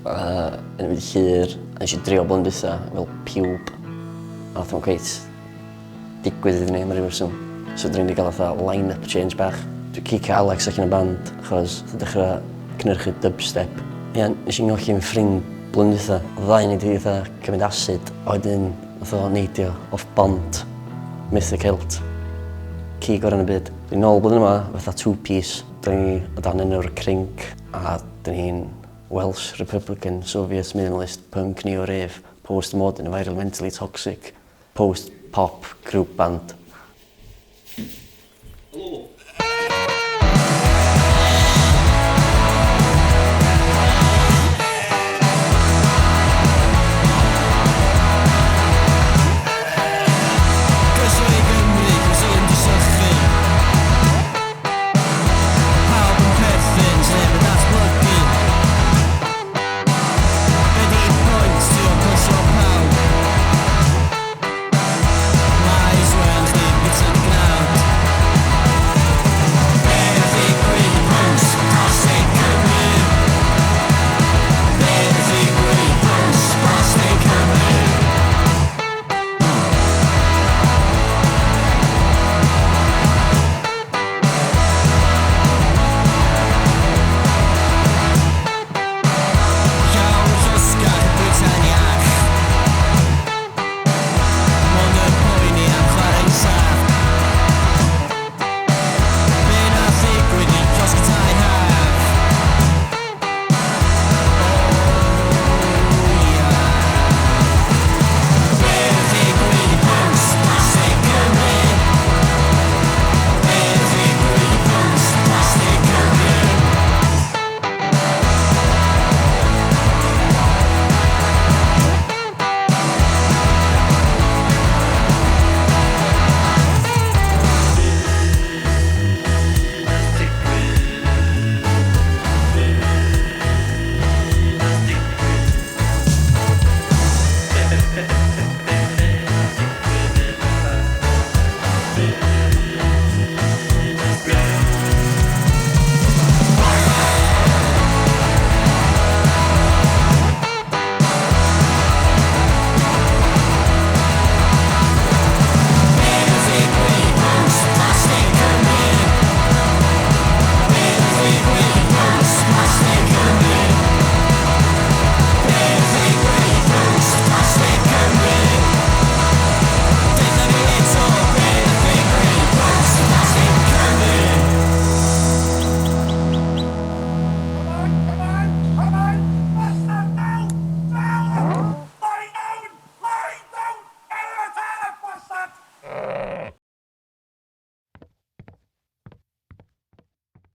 Yn y llyr, a nes i drio blwyddyn dwytha fel piwb. A nath o'n gweith digwydd iddyn ni am ryw reswm. So dyn ni wedi cael fatha line-up change bach. Dwi'n cicio Alex ac yn y band, achos dwi'n dechrau cynhyrchu dubstep. Ie, nes i'n ngolli yn ffrind blwyddyn dwytha. Oedd ddau ni wedi fatha cymryd acid, a wedyn nath o neidio off bont Mythic Hilt. Ci gorau yn y byd. Dwi'n nôl blwyddyn yma fatha two-piece. Dyn ni o dan enw'r Crinc, a dyn ni'n Welsh Republican Soviet Minimalist Punk Neo-Rave Post-Modern Environmentally Toxic Post-Pop Group Band.